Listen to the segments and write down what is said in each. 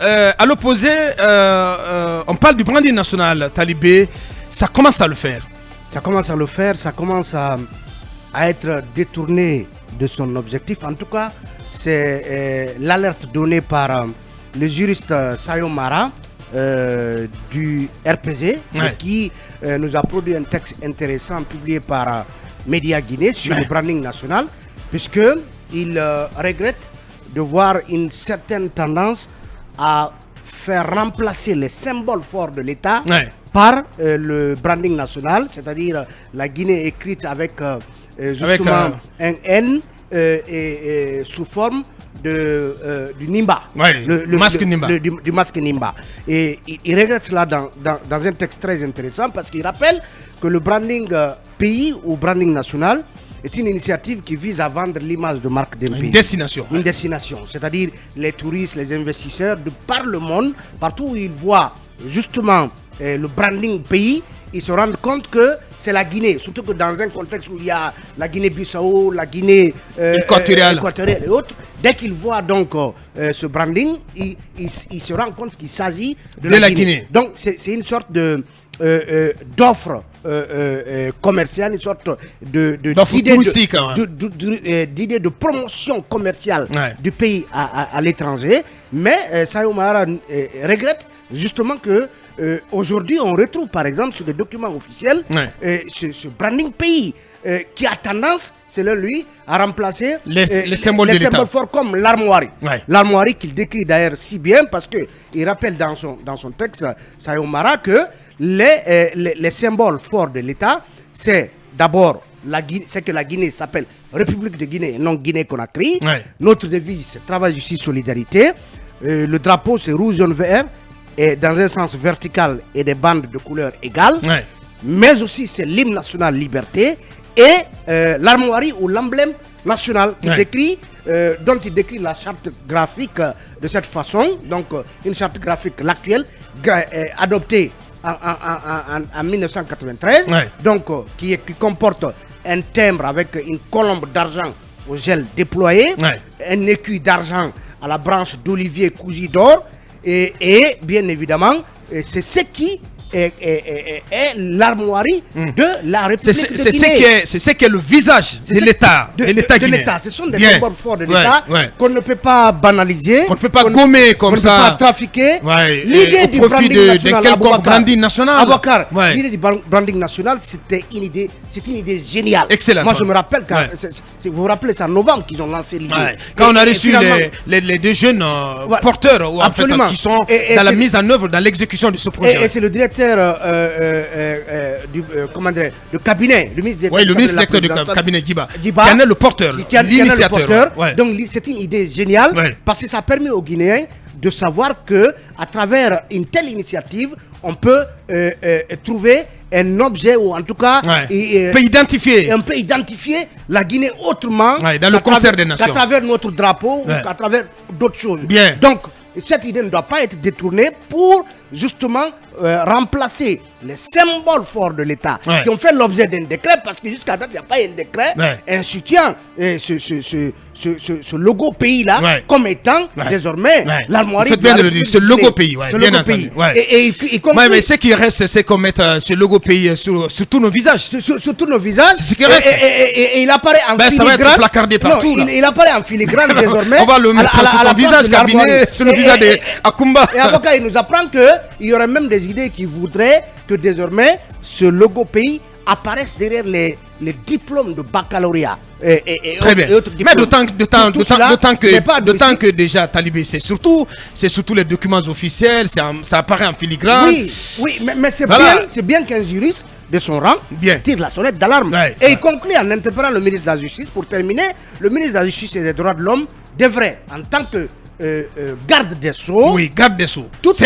À l'opposé, on parle du branding national talibé, ça commence à le faire. Ça commence à le faire, ça commence à être détourné de son objectif. En tout cas, c'est l'alerte donnée par le juriste Sayo Mara du RPZ, Ouais. qui nous a produit un texte intéressant publié par Média Guinée sur le branding national, puisqu'il regrette de voir une certaine tendance à faire remplacer les symboles forts de l'État par le branding national, c'est-à-dire la Guinée écrite avec justement un N et sous forme du Nimba, le masque Nimba. Du masque Nimba. Et il regrette cela dans un texte très intéressant, parce qu'il rappelle que le branding pays ou branding national est une initiative qui vise à vendre l'image de marque d'un pays. Une destination. Une destination, c'est-à-dire les touristes, les investisseurs de par le monde, partout où ils voient justement le branding pays, ils se rendent compte que c'est la Guinée, surtout que dans un contexte où il y a la Guinée-Bissau, la Guinée équatoriale et autres. Dès qu'ils voient donc ce branding, ils se rendent compte qu'il s'agit de la Guinée. Donc c'est une sorte d'offre commerciale, une sorte d'offre touristique, d'idée de promotion commerciale du pays à l'étranger. Mais Sayo Mara regrette justement que aujourd'hui on retrouve par exemple sur des documents officiels ce branding pays qui a tendance, selon lui, à remplacer les symboles de l'État forts comme l'armoirie. L'armoirie qu'il décrit d'ailleurs si bien, parce qu'il rappelle dans son texte, Sayo Mara, que les symboles forts de l'État, c'est d'abord c'est que la Guinée s'appelle République de Guinée et non Guinée-Conakry. Notre devise, c'est travail, justice, solidarité. Le drapeau, c'est rouge, jaune, vert, et dans un sens vertical et des bandes de couleurs égales. Mais aussi, c'est l'hymne national liberté et l'armoirie ou l'emblème national qui dont il décrit la charte graphique de cette façon. Donc, une charte graphique, l'actuelle, adoptée en 1993, donc qui comporte un timbre avec une colombe d'argent au gel déployé, un écu d'argent à la branche d'olivier cousu d'or, et bien évidemment, c'est ce qui est l'armoirie de la République de Guinée. C'est ce qui est le visage de l'État. De l'État. Ce sont des symboles forts de l'État qu'on ne peut pas banaliser, qu'on ne peut pas gommer comme ça, qu'on ne peut pas trafiquer. L'idée du branding national, l'idée du branding national, c'est une idée géniale. Excellent. Moi, je me rappelle, vous vous rappelez, c'est en novembre qu'ils ont lancé l'idée. Quand on a reçu les deux jeunes porteurs qui sont dans la mise en œuvre, dans l'exécution de ce projet. Et c'est le directeur du cabinet, le ministre directeur du cabinet Djiba, qui en est le porteur, l'initiateur. Donc c'est une idée géniale, parce que ça permet aux Guinéens de savoir que à travers une telle initiative, on peut trouver un objet, ou en tout cas on peut identifier la Guinée autrement dans le concert des nations, qu'à travers notre drapeau ou à travers d'autres choses. Donc cette idée ne doit pas être détournée pour justement remplacer les symboles forts de l'État qui ont fait l'objet d'un décret, parce que jusqu'à date il n'y a pas un décret instituant ce logo pays là comme étant désormais l'armoirie. Faites bien de le dire, ce logo pays, bien entendu. Mais ce qui reste, c'est qu'on mette ce logo pays sur tous nos visages. Sur tous nos visages. C'est ce qui reste. Et il apparaît en filigrane. Ça va être placardé partout. Il apparaît en filigrane désormais. On va le mettre sur ton visage, cabinet, sur le visage de Akumba. Et avocat, il nous apprend qu'il y aurait même des idées qui voudraient que désormais ce logo pays apparaisse derrière les diplômes de baccalauréat. Très bien. Mais d'autant que déjà Talibé, c'est surtout les documents officiels, ça apparaît en filigrane. Oui, mais c'est bien qu'un juriste de son rang tire la sonnette d'alarme. Et il conclut en interpellant le ministre de la Justice. Pour terminer, le ministre de la Justice et des Droits de l'Homme devrait, en tant que garde des Sceaux, toute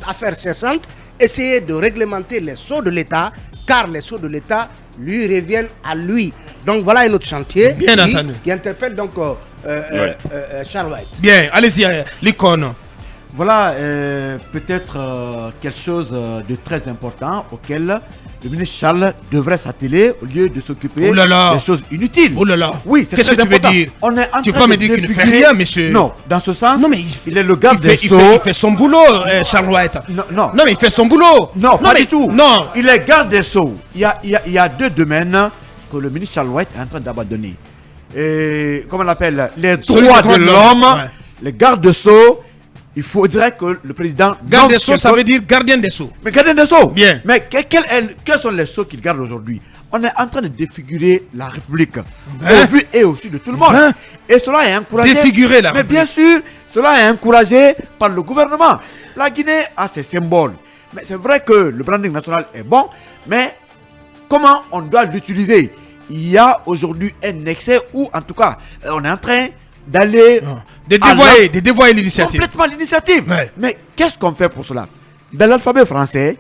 affaire cessante, essayer de réglementer les sceaux de l'État, car les sceaux de l'État lui reviennent à lui. Donc voilà un autre chantier qui interpelle donc Charles White. Bien, allez-y, l'icône. Voilà peut-être quelque chose de très important auquel le ministre Charles devrait s'atteler au lieu de s'occuper des choses inutiles. Oh là là. Oui, c'est qu'est-ce que tu veux dire? Tu peux pas me dire qu'il ne fait rien, monsieur? Non, dans ce sens, non, mais il est le garde des Sceaux. Il fait son boulot, Charles White. Non, mais il fait son boulot. Non, pas du tout. Non. Il est garde des Sceaux. Il y a deux domaines que le ministre Charles White est en train d'abandonner. Et comment on appelle les droits de l'homme, les gardes des Sceaux. Il faudrait que le président... Garde des Sceaux, ça veut dire gardien des Sceaux. Mais gardien des Sceaux. Bien. Mais quels sont les Sceaux qu'il garde aujourd'hui? On est en train de défigurer la République. Au vu et au su de tout le monde. Et cela est encouragé... Défigurer la République. Mais bien sûr, cela est encouragé par le gouvernement. La Guinée a ses symboles. Mais c'est vrai que le branding national est bon. Mais comment on doit l'utiliser? Il y a aujourd'hui un excès où, en tout cas, on est en train... d'aller de dévoyer l'initiative. Complètement l'initiative. Ouais. Mais qu'est-ce qu'on fait pour cela? Dans l'alphabet français,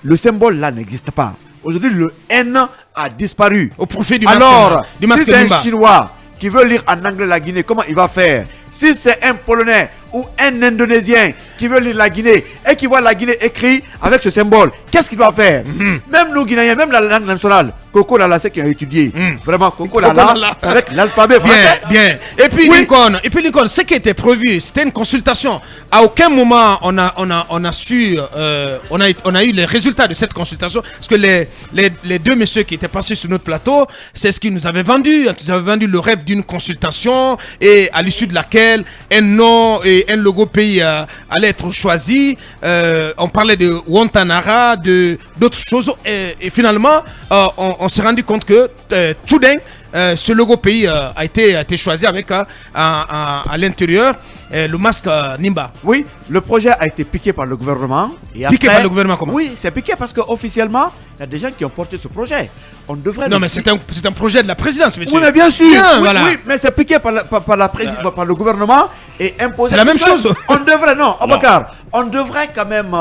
le symbole là n'existe pas. Aujourd'hui, le N a disparu. Au profit du Alors, masque si c'est un Chinois qui veut lire en anglais la Guinée, comment il va faire? Si c'est un Polonais ou un Indonésien qui veut lire la Guinée et qui voit la Guinée écrit avec ce symbole, qu'est-ce qu'il doit faire? Même nous Guinéens, même la langue nationale, Coco Lala, c'est qui a étudié. Vraiment, Coco Lala, avec l'alphabet français. Bien. Et puis, oui. Lincoln, ce qui était prévu, c'était une consultation. À aucun moment on a eu les résultats de cette consultation. Parce que les deux messieurs qui étaient passés sur notre plateau, c'est ce qu'ils nous avaient vendu. Ils avaient vendu le rêve d'une consultation et à l'issue de laquelle un nom et un logo pays allait être choisi. On parlait de Wantanara, d'autres choses. Et finalement, on s'est rendu compte que soudain, ce logo pays a été choisi avec à l'intérieur le masque Nimba. Oui, le projet a été piqué par le gouvernement. Et piqué par le gouvernement comment? Oui, c'est piqué parce qu'officiellement, il y a des gens qui ont porté ce projet. On devrait... Non, mais c'est un projet de la présidence, monsieur. Oui, mais bien sûr. Bien, oui, voilà. Oui, mais c'est piqué par le gouvernement et imposé. C'est la même chose. On devrait, non, Abakar, on devrait quand même,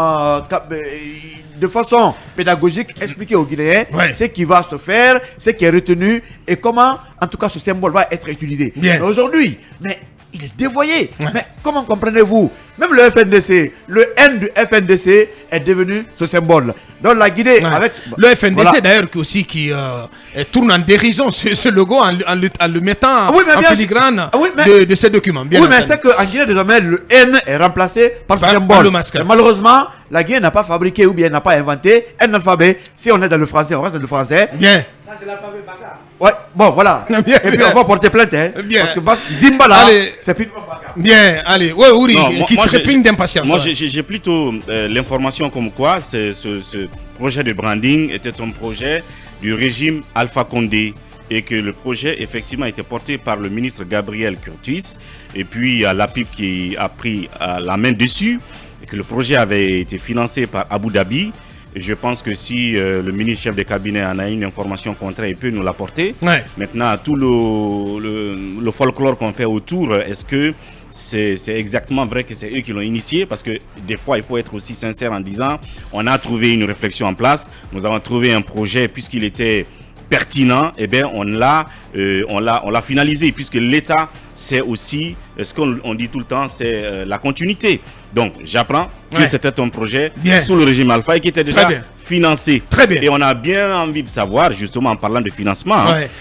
de façon pédagogique, expliquer aux Guinéens ce qui va se faire, ce qui est retenu et comment, en tout cas, ce symbole va être utilisé. Aujourd'hui, mais il est dévoyé. Mais comment comprenez-vous? Même le FNDC, le N du FNDC est devenu ce symbole. Donc la Guinée avec... Le FNDC d'ailleurs qui tourne en dérision ce logo en le mettant en filigrane de ces documents. Oui, mais c'est qu'en Guinée désormais le N est remplacé par ce symbole. Et malheureusement, la Guinée n'a pas fabriqué ou bien n'a pas inventé un alphabet. Si on est dans le français, on reste dans le français. Bien. Ça c'est l'alphabet Baka. Ouais, bon voilà. Bien, et puis on va porter plainte. Bien. Parce que Dimba là, c'est plus Baka. Bien, allez. Ouais, Ouri, qui trépigne d'impatience. Moi j'ai plutôt l'information comme quoi ce projet de branding était un projet du régime Alpha Condé et que le projet effectivement était porté par le ministre Gabriel Curtis et puis l'APIP qui a pris la main dessus et que le projet avait été financé par Abu Dhabi. Je pense que si le ministre chef de cabinet en a une information contraire, il peut nous l'apporter. Maintenant, tout le folklore qu'on fait autour, est-ce que c'est exactement vrai que c'est eux qui l'ont initié? Parce que des fois, il faut être aussi sincère en disant on a trouvé une réflexion en place, nous avons trouvé un projet puisqu'il était pertinent, et bien on l'a finalisé puisque l'État c'est aussi ce qu'on dit tout le temps, c'est la continuité. Donc j'apprends que c'était un projet sous le régime Alpha et qui était déjà financé. Très bien. Et on a bien envie de savoir, justement en parlant de financement,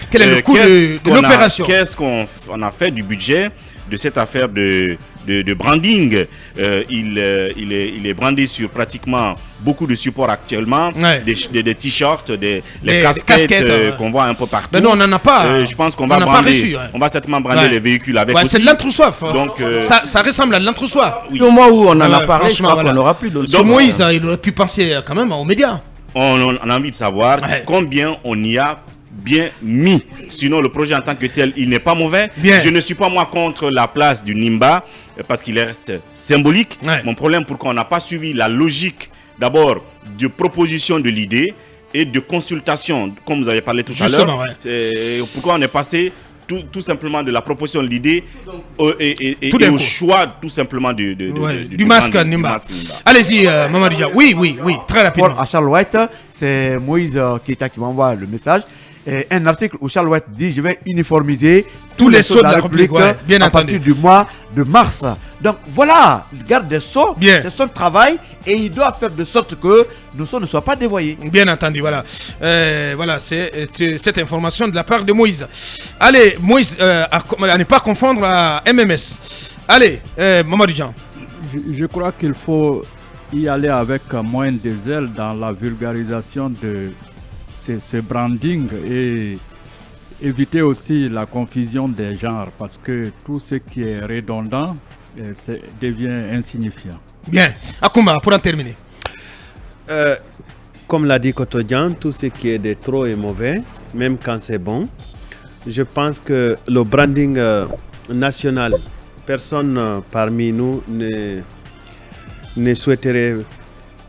quel est le coût de l'opération? Qu'est-ce qu'on a fait du budget de cette affaire de branding? Il est brandé sur pratiquement beaucoup de supports actuellement, des t-shirts, les casquettes qu'on voit un peu partout. Mais non, on n'en a pas. Je pense qu'on va brander, on va certainement brander les véhicules avec aussi. C'est de l'entre-soif. Donc ça ressemble à de l'entre-soi. Au moment où on en a parlé, je crois qu'on n'aura plus de... Donc Moïse, il aurait pu penser quand même aux médias. On a envie de savoir combien on y a bien mis. Sinon, le projet en tant que tel, il n'est pas mauvais. Je ne suis pas moi contre la place du Nimba parce qu'il reste symbolique. Mon problème, pourquoi on n'a pas suivi la logique d'abord de proposition de l'idée et de consultation, comme vous avez parlé tout à l'heure. Pourquoi on est passé tout simplement de la proposition de l'idée et au choix tout simplement du masque Nimba. Allez-y, Mamadou. Oui, très rapidement. À Charles White, c'est Moïse qui m'envoie le message. Un article où Charles White dit: je vais uniformiser tous les sceaux de la République, à partir du mois de mars Donc voilà, le garde des Sceaux, c'est son travail et il doit faire de sorte que nos sceaux ne soient pas dévoyés. Bien entendu, voilà. Voilà, c'est cette information de la part de Moïse. Allez, Moïse, à ne pas confondre à MMS. Allez, Mamadou Jean. Je crois qu'il faut y aller avec moins de zèle dans la vulgarisation de ce branding et éviter aussi la confusion des genres parce que tout ce qui est redondant devient insignifiant. Bien. Akoumba, pour en terminer. Comme l'a dit Kotodjan, tout ce qui est de trop est mauvais, même quand c'est bon. Je pense que le branding national, personne parmi nous ne souhaiterait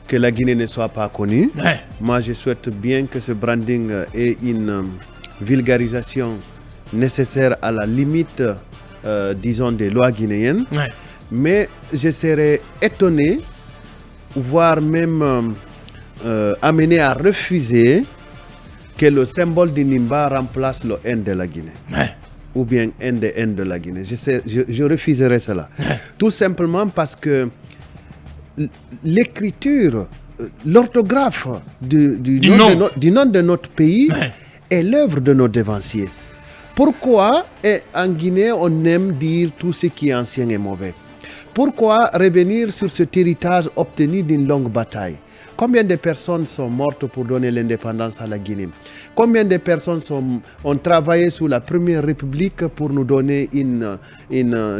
que la Guinée ne soit pas connue. Ouais. Moi, je souhaite bien que ce branding ait une vulgarisation nécessaire à la limite, disons, des lois guinéennes. Ouais. Mais je serais étonné, voire même amené à refuser que le symbole du Nimba remplace le N de la Guinée. Ouais. Ou bien N de la Guinée. Je refuserais cela. Ouais. Tout simplement parce que l'écriture, l'orthographe du nom de notre pays est l'œuvre de nos dévanciers. Pourquoi en Guinée on aime dire tout ce qui est ancien et mauvais? Pourquoi revenir sur cet héritage obtenu d'une longue bataille? Combien de personnes sont mortes pour donner l'indépendance à la Guinée? Combien de personnes ont travaillé sous la première République pour nous donner une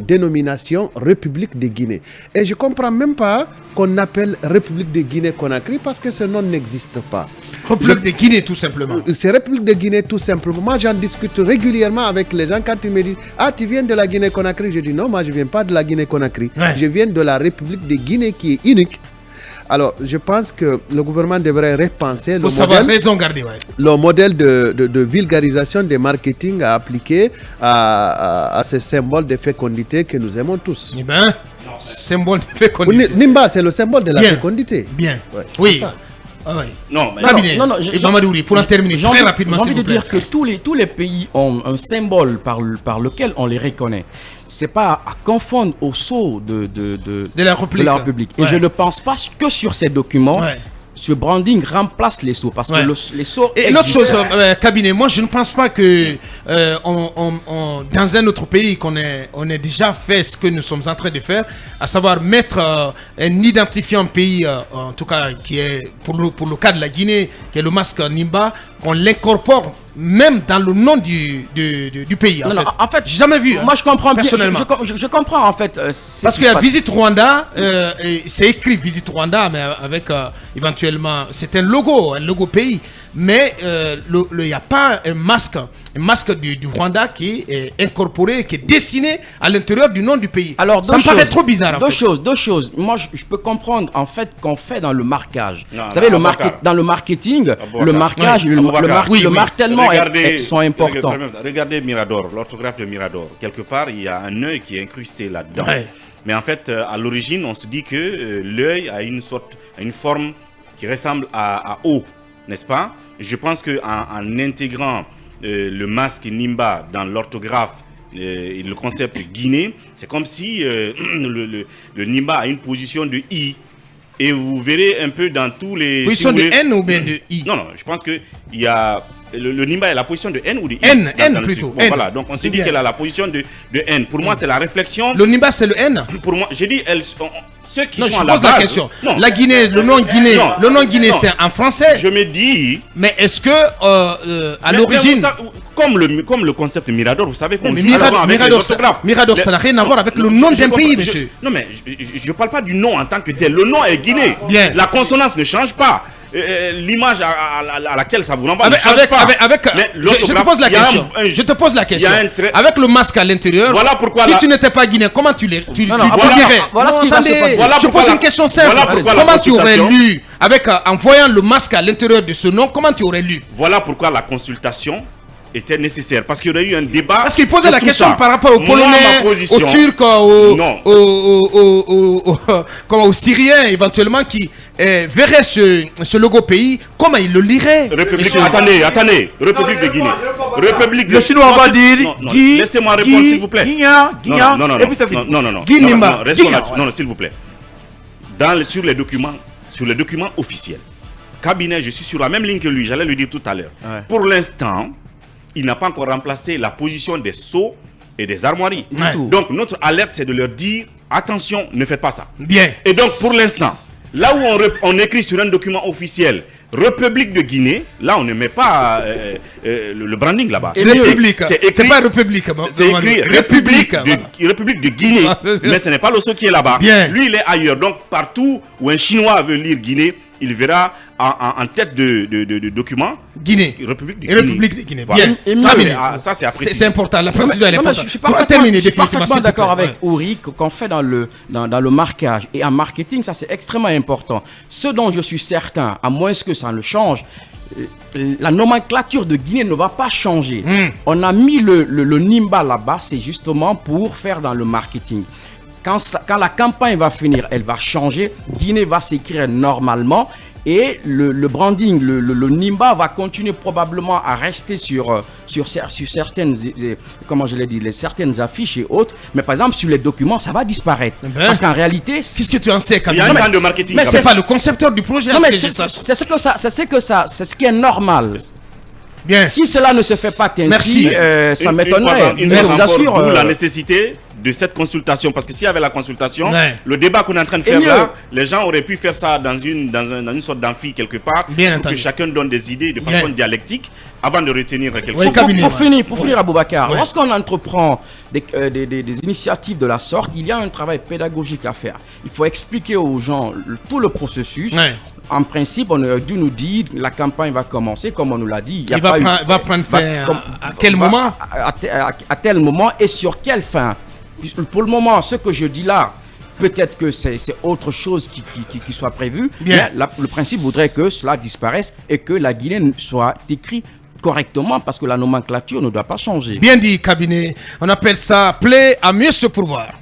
dénomination République de Guinée? Et je ne comprends même pas qu'on appelle République de Guinée-Conakry parce que ce nom n'existe pas. République de Guinée, tout simplement. C'est République de Guinée, tout simplement. Moi, j'en discute régulièrement avec les gens quand ils me disent « Ah, tu viens de la Guinée-Conakry ?» Je dis « Non, moi, je ne viens pas de la Guinée-Conakry. Ouais. Je viens de la République de Guinée qui est unique. » Alors, je pense que le gouvernement devrait repenser le modèle de vulgarisation des marketing à appliquer à ce symbole de fécondité que nous aimons tous. Eh bien, symbole de fécondité. Nimba, c'est le symbole de la fécondité. Bien. Ouais, oui. Ah oui. Non, mais et Mamadouri, pour en terminer, très rapidement, j'ai envie de dire que tous les pays ont un symbole par lequel on les reconnaît. C'est pas à confondre au sceau de la République. Et je ne pense pas que sur ces documents, ce branding remplace les sceaux. Parce que les sceaux. Et l'autre chose, cabinet, moi je ne pense pas que dans un autre pays qu'on ait déjà fait ce que nous sommes en train de faire, à savoir mettre un identifiant pays, en tout cas qui est pour le cas de la Guinée, qui est le masque Nimba, qu'on l'incorpore même dans le nom du pays. En fait, j'ai jamais vu. Moi, je comprends personnellement. Je comprends en fait. Parce qu'il y a Visite Rwanda, c'est écrit Visite Rwanda, mais avec éventuellement, c'est un logo pays. Mais il n'y a pas un masque du Rwanda qui est incorporé, qui est dessiné à l'intérieur du nom du pays. Alors, ça me paraît trop bizarre. Deux choses. Moi, je peux comprendre en fait qu'on fait dans le marquage. Vous savez, dans le marketing, le marquage, le martèlement sont importants. Regardez Mirador, l'orthographe de Mirador. Quelque part, il y a un œil qui est incrusté là-dedans. Ouais. Mais en fait, à l'origine, on se dit que l'œil a une forme qui ressemble à O, n'est-ce pas? Je pense qu'en intégrant le masque Nimba dans l'orthographe et le concept Guinée, c'est comme si le Nimba a une position de I. Et vous verrez un peu dans tous les... Position de N ou bien de I? Non, je pense qu'il y a... Le Nimba est la position de N ou de I? N plutôt. Bon, voilà, donc on s'est dit qu'elle a la position de N. Pour moi, c'est la réflexion... Le Nimba, c'est le N? Pour moi, j'ai dit... Ceux qui non, sont je à la pose base, la question. Non. La Guinée, le nom Guinée, c'est en français. Je me dis. Mais est-ce que à l'origine, comme le concept Mirador, vous savez qu'on Mirador, ça n'a rien à voir avec le nom d'un pays, monsieur. Non, mais je ne parle pas du nom en tant que tel. Le nom est Guinée. Bien. La consonance ne change pas. L'image à laquelle ça vous renvoie ne change pas. Je te pose la question. Avec le masque à l'intérieur, voilà pourquoi si tu n'étais pas guinéen, comment tu dirais? Voilà ce qui va se passer. Je pose une question simple. Comment tu aurais lu en voyant le masque à l'intérieur de ce nom? Comment tu aurais lu? Voilà pourquoi la consultation était nécessaire, parce qu'il y aurait eu un débat. Parce qu'il posait la question par rapport aux Polonais, aux Turcs, aux Syriens éventuellement qui verraient ce logo pays, comment ils le liraient? Attendez, République de Guinée. République Le Chinois va dire Guy. Laissez-moi répondre, s'il vous plaît. Guignan. Non, Et puis ça finit. non, Guy Nimba. restons là-dessus. Non, s'il vous plaît. Sur les documents officiels, cabinet, je suis sur la même ligne que lui, j'allais lui dire tout à l'heure. Ouais. Pour l'instant, il n'a pas encore remplacé la position des sceaux et des armoiries. Ouais. Donc notre alerte, c'est de leur dire attention, ne faites pas ça. Bien. Et donc pour l'instant, là où on écrit sur un document officiel République de Guinée, là on ne met pas le branding là-bas. République. C'est pas République. C'est écrit République de Guinée. Mais ce n'est pas le sceau qui est là-bas. Bien. Lui, il est ailleurs. Donc partout où un Chinois veut lire Guinée, il verra en tête de document Guinée. République de Guinée. Voilà. Bien. Ça, c'est apprécié. C'est important. La précision est importante. Je suis parfaitement d'accord avec Uri qu'on fait dans le marquage. Et en marketing, ça c'est extrêmement important. Ce dont je suis certain, à moins que ça ne change, la nomenclature de Guinée ne va pas changer. On a mis le Nimba là-bas, c'est justement pour faire dans le marketing. Quand la campagne va finir, elle va changer. Guinée va s'écrire normalement. Et le branding, le Nimba va continuer probablement à rester sur certaines, comment je l'ai dit, certaines affiches et autres. Mais par exemple, sur les documents, ça va disparaître. Parce qu'en réalité... Qu'est-ce que tu en sais, Il y a un plan de marketing. Mais c'est pas le concepteur du projet. Non, mais c'est ce qui est normal. Bien. Si cela ne se fait pas ainsi, ça m'étonnerait. Je vous assure. La nécessité de cette consultation, parce que s'il y avait la consultation, le débat qu'on est en train de faire là, les gens auraient pu faire ça dans une sorte d'amphi quelque part, pour que chacun donne des idées de façon dialectique avant de retenir quelque chose. Pour finir, Aboubacar, lorsqu'on entreprend des initiatives de la sorte, il y a un travail pédagogique à faire. Il faut expliquer aux gens tout le processus. En principe, on aurait dû nous dire la campagne va commencer, comme on nous l'a dit. Il va prendre fin à quel moment? À tel moment et sur quelle fin? Pour le moment, ce que je dis là, peut-être que c'est autre chose qui soit prévu. Mais le principe voudrait que cela disparaisse et que la Guinée soit écrite correctement parce que la nomenclature ne doit pas changer. Bien dit, cabinet. On appelle ça plaie à mieux se pourvoir.